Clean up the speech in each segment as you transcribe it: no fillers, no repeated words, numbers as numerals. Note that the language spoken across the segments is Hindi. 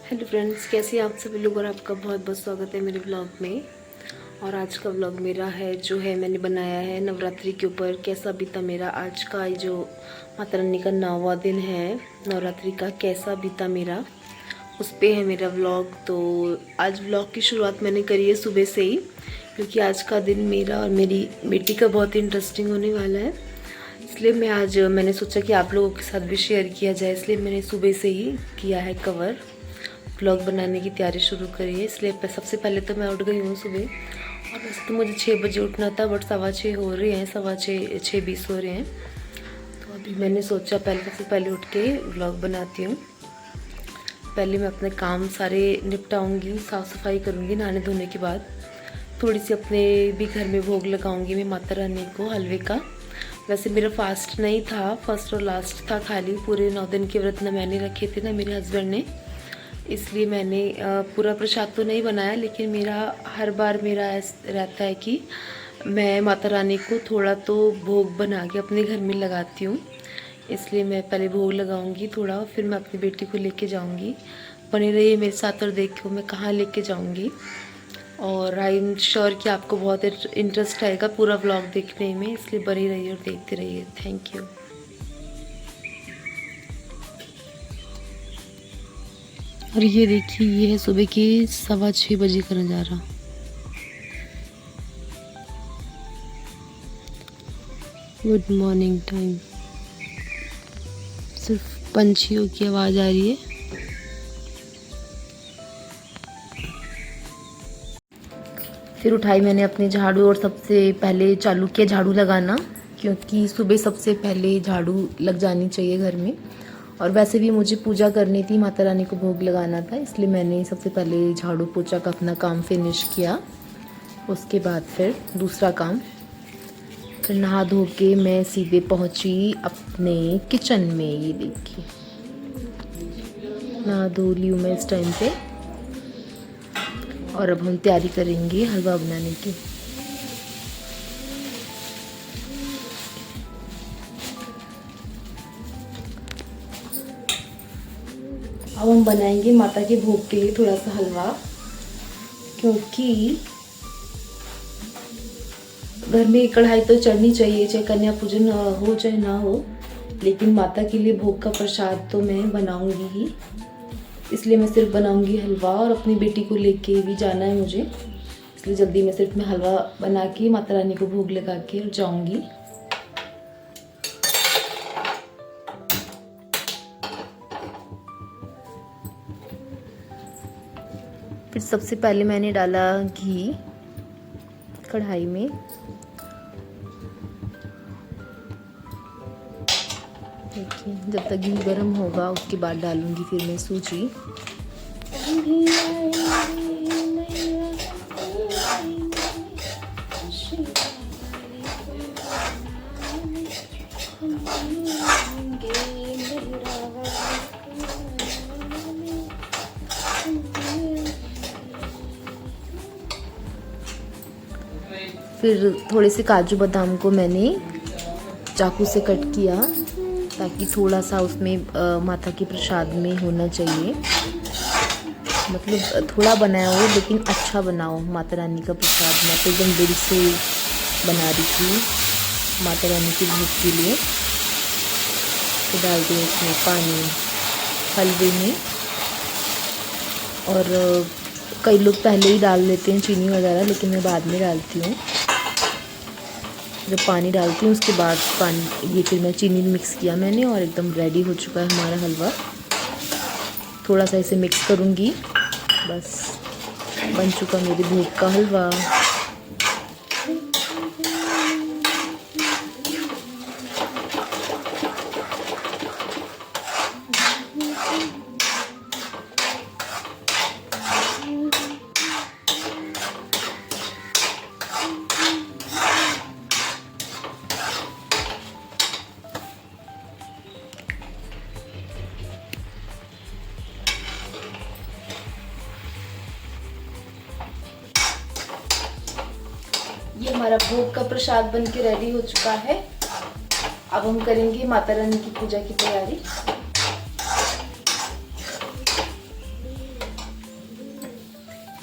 हेलो फ्रेंड्स, कैसे हैं आप सभी लोग। और आपका बहुत बहुत स्वागत है मेरे ब्लॉग में। और आज का ब्लॉग मेरा है जो है मैंने बनाया है नवरात्रि के ऊपर कैसा बीता मेरा आज का जो माता रानी का 9वां दिन है नवरात्रि का, कैसा बीता मेरा, उस पे है मेरा ब्लॉग। तो आज ब्लॉग की शुरुआत मैंने करी है सुबह से ही, क्योंकि आज का दिन मेरा और मेरी बेटी का बहुत इंटरेस्टिंग होने वाला है। इसलिए मैंने सोचा कि आप लोगों के साथ भी शेयर किया जाए, इसलिए मैंने सुबह से ही किया है कवर, ब्लॉग बनाने की तैयारी शुरू करी है। इसलिए सबसे पहले तो मैं उठ गई हूँ सुबह, और वैसे तो मुझे 6 बजे उठना था, बट 6:15 हो रहे हैं, 6:20 हो रहे हैं। तो अभी मैंने सोचा सबसे पहले उठ के ब्लॉग बनाती हूँ। पहले मैं अपने काम सारे निपटाऊँगी, साफ़ सफाई करूँगी नहाने धोने के बाद। थोड़ी सी अपने भी घर में भोग लगाऊँगी मैं माता रानी को हलवे का। वैसे मेरा फास्ट नहीं था, फर्स्ट और लास्ट था खाली। पूरे 9 दिन के व्रत ना मैंने रखे थे ना मेरे हस्बैंड ने, इसलिए मैंने पूरा प्रसाद तो नहीं बनाया। लेकिन हर बार मेरा रहता है कि मैं माता रानी को थोड़ा तो भोग बना के अपने घर में लगाती हूँ। इसलिए मैं पहले भोग लगाऊंगी थोड़ा, फिर मैं अपनी बेटी को लेके जाऊंगी। बने रहिए मेरे साथ और देखो मैं कहाँ लेके जाऊंगी। और आई एम श्योर कि आपको बहुत इंटरेस्ट आएगा पूरा व्लॉग देखने में, इसलिए बने रहिए और देखते रहिए। Thank you. और ये देखिए, ये है सुबह के 6:15 बजे का नज़ारा। Good morning time. सिर्फ पंछियों की आवाज़ आ रही है। फिर उठाई मैंने अपने झाड़ू, और सबसे पहले चालू किया झाड़ू लगाना, क्योंकि सुबह सबसे पहले झाड़ू लग जानी चाहिए घर में। और वैसे भी मुझे पूजा करनी थी, माता रानी को भोग लगाना था, इसलिए मैंने सबसे पहले झाड़ू पोछा का अपना काम फिनिश किया। उसके बाद फिर दूसरा काम, फिर नहा धो के मैं सीधे पहुंची अपने किचन में। ये देखिए, नहा धो ली हूँ मैं इस टाइम पे, और अब हम तैयारी करेंगे हलवा बनाने की। अब हम बनाएंगे माता के भोग के लिए थोड़ा सा हलवा, क्योंकि घर में कढ़ाई तो चढ़नी चाहिए, चाहे कन्या पूजन हो चाहे ना हो, लेकिन माता के लिए भोग का प्रसाद तो मैं बनाऊंगी ही। इसलिए मैं सिर्फ बनाऊंगी हलवा, और अपनी बेटी को लेके भी जाना है मुझे, इसलिए जल्दी मैं सिर्फ हलवा बना के माता रानी को भोग लगा के और जाऊंगी। फिर सबसे पहले मैंने डाला घी कढ़ाई में। देखिए, जब तक घी गर्म होगा उसके बाद डालूंगी फिर मैं सूजी। फिर थोड़े से काजू बादाम को मैंने चाकू से कट किया, ताकि थोड़ा सा उसमें माता के प्रसाद में होना चाहिए। मतलब थोड़ा बनाया हो लेकिन अच्छा बनाओ माता रानी का प्रसाद। मैं तो एकदम दिल से बना रही थी माता रानी की भोग के लिए। तो डाल दिया इसमें पानी हलवे में, और कई लोग पहले ही डाल देते हैं चीनी वगैरह, लेकिन मैं बाद में डालती हूँ। जब पानी डालती हूँ उसके बाद ये फिर मैं चीनी मिक्स किया मैंने, और एकदम रेडी हो चुका है हमारा हलवा। थोड़ा सा इसे मिक्स करूँगी, बस बन चुका मेरे भोग का हलवा। ये हमारा भोग का प्रसाद बन के रेडी हो चुका है। अब हम करेंगे माता रानी की पूजा की तैयारी।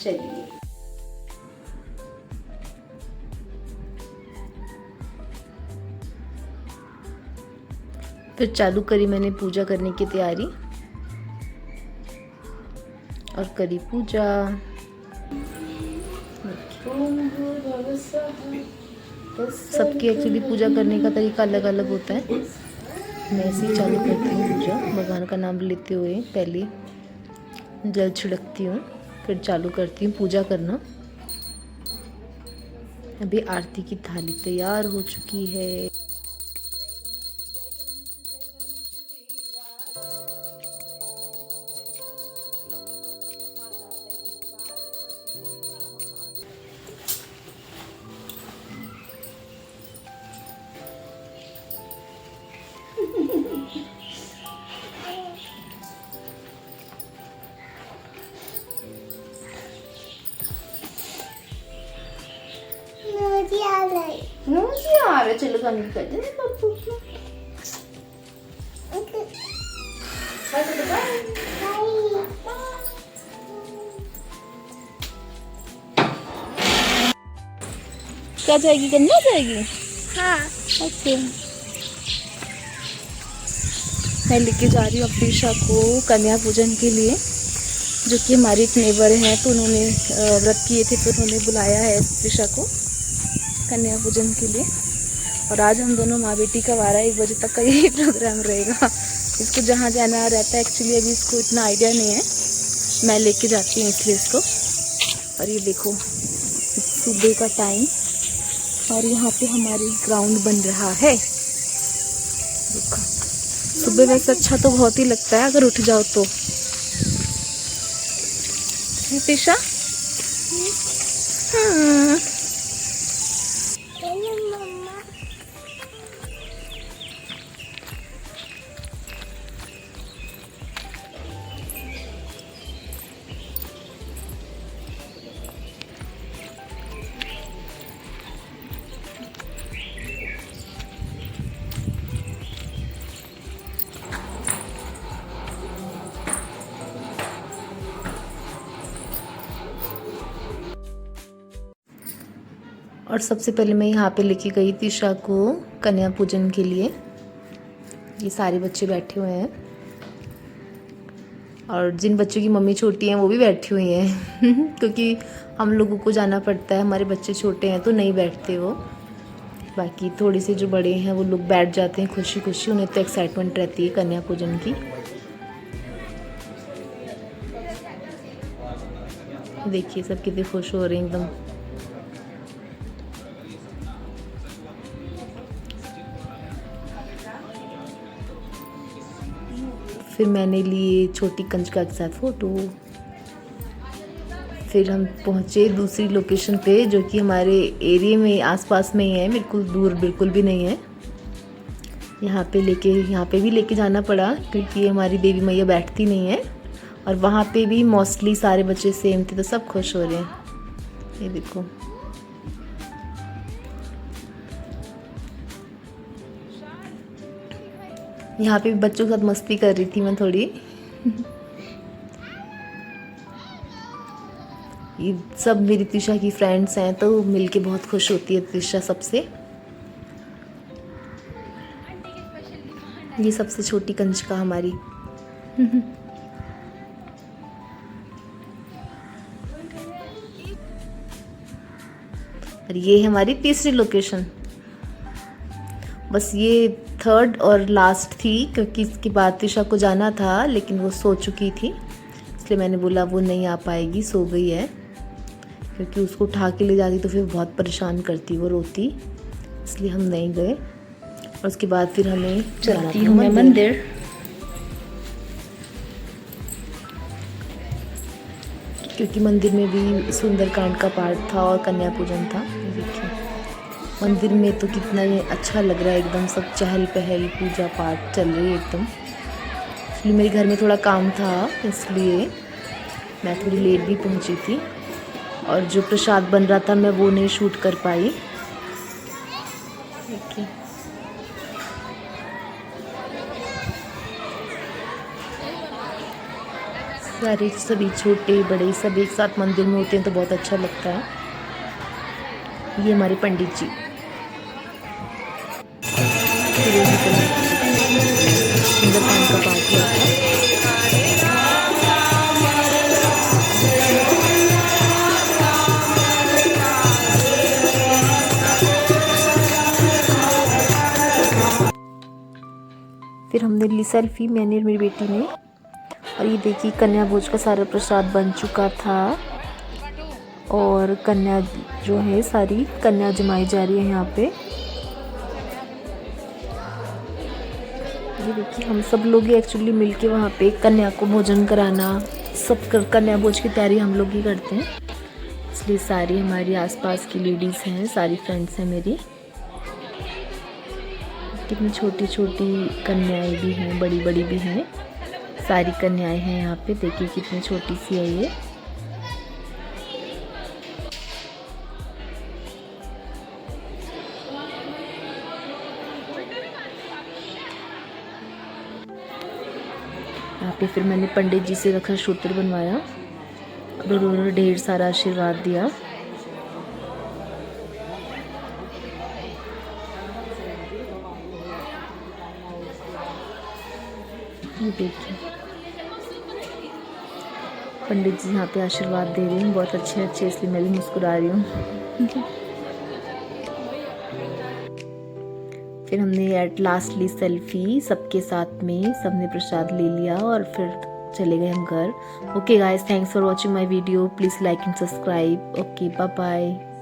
चलिए फिर चालू करी मैंने पूजा करने की तैयारी और करी पूजा। सबकी एक्चुअली पूजा करने का तरीका अलग अलग होता है। मैं ऐसे ही चालू करती हूँ पूजा, भगवान का नाम लेते हुए पहले जल छिड़कती हूँ, फिर चालू करती हूँ पूजा करना। अभी आरती की थाली तैयार हो चुकी है। नोजी आ रहा, चलो गाने कर दे पप्पू को। क्या जाएगी, गन्ना जाएगी? हाँ। ओके। मैं लेके जा रही हूँ अफरीशा को कन्या पूजन के लिए, जो कि हमारे एक नेबर हैं, तो उन्होंने व्रत किए थे तो उन्होंने बुलाया है अफरीशा को कन्या पूजन के लिए। और आज हम दोनों माँ बेटी का 12-1 बजे तक का यही प्रोग्राम रहेगा। इसको जहाँ जाना रहता है एक्चुअली अभी इसको इतना आइडिया नहीं है, मैं लेके जाती हूँ इसलिए इसको। और ये देखो सुबह का टाइम और यहाँ पे हमारी ग्राउंड बन रहा है। देखो सुबह वैसे अच्छा तो बहुत ही लगता है अगर उठ जाओ तो। पेशा और सबसे पहले मैं यहाँ पे लेके गई थी ईशा को कन्या पूजन के लिए। ये सारे बच्चे बैठे हुए हैं और जिन बच्चों की मम्मी छोटी हैं वो भी बैठी हुई हैं क्योंकि हम लोगों को जाना पड़ता है, हमारे बच्चे छोटे हैं तो नहीं बैठते वो। बाकी थोड़े से जो बड़े हैं वो लोग बैठ जाते हैं खुशी खुशी, उन्हें तो एक्साइटमेंट रहती है कन्या पूजन की। देखिए सब कितने खुश हो रहे हैं एकदम। फिर मैंने लिए छोटी कंचका के साथ फ़ोटो। फिर हम पहुँचे दूसरी लोकेशन पे जो कि हमारे एरिया में आसपास में ही है, बिल्कुल दूर बिल्कुल भी नहीं है। यहाँ पे भी लेके जाना पड़ा क्योंकि हमारी देवी मैया बैठती नहीं है। और वहाँ पे भी मोस्टली सारे बच्चे सेम थे तो सब खुश हो रहे हैं। ये देखो यहाँ पे भी बच्चों के साथ मस्ती कर रही थी मैं थोड़ी। ये सब मेरी त्रिशा की फ्रेंड्स हैं तो मिलके बहुत खुश होती है त्रिशा सबसे। ये सबसे छोटी कंचका हमारी। और ये हमारी तीसरी लोकेशन। बस ये थर्ड और लास्ट थी क्योंकि इसके बाद त्रिशा को जाना था लेकिन वो सो चुकी थी, इसलिए मैंने बोला वो नहीं आ पाएगी, सो गई है। क्योंकि उसको उठा के ले जाती तो फिर बहुत परेशान करती, वो रोती, इसलिए हम नहीं गए। और उसके बाद फिर हमें चलती हूँ मैं मंदिर। क्योंकि मंदिर में भी सुंदरकांड का पाठ था और कन्या पूजन था। देखिए मंदिर में तो कितना ये अच्छा लग रहा है, एकदम सब चहल पहल पूजा पाठ चल रही है एकदम। इसलिए मेरे घर में थोड़ा काम था इसलिए मैं थोड़ी लेट भी पहुंची थी। और जो प्रसाद बन रहा था मैं वो नहीं शूट कर पाई। देखिए सारे सभी छोटे बड़े सब एक साथ मंदिर में होते हैं तो बहुत अच्छा लगता है। ये हमारे पंडित जी। सुंदरकांड का पाठ हुआ था। फिर हमने ली सेल्फी, मैंने और मेरी बेटी ने। और ये देखिए कन्या भोज का सारा प्रसाद बन चुका था और कन्या जो है सारी कन्या जमाई जा रही है यहाँ पे। ये देखिए हम सब लोग एक्चुअली मिलके वहाँ पे कन्या को भोजन कराना, सब कन्या भोज की तैयारी हम लोग ही करते हैं। इसलिए सारी हमारी आसपास की लेडीज़ हैं, सारी फ्रेंड्स हैं मेरी। कितनी छोटी छोटी कन्याएं भी हैं, बड़ी बड़ी भी हैं। सारी कन्याएं हैं यहाँ पे, देखिए कितनी छोटी सी है ये। यहाँ पे फिर मैंने पंडित जी से रक्षा सूत्र बनवाया और उन्होंने ढेर सारा आशीर्वाद दिया। ये देखिए पंडित जी यहाँ पे आशीर्वाद दे रहे हैं, बहुत अच्छे, इसलिए मैं भी मुस्कुरा रही हूँ। फिर हमने एट लास्ट ली सेल्फी सबके साथ में, सबने प्रसाद ले लिया और फिर चले गए हम घर। Okay guys, thanks for watching my video. Please like and subscribe. Okay, bye bye.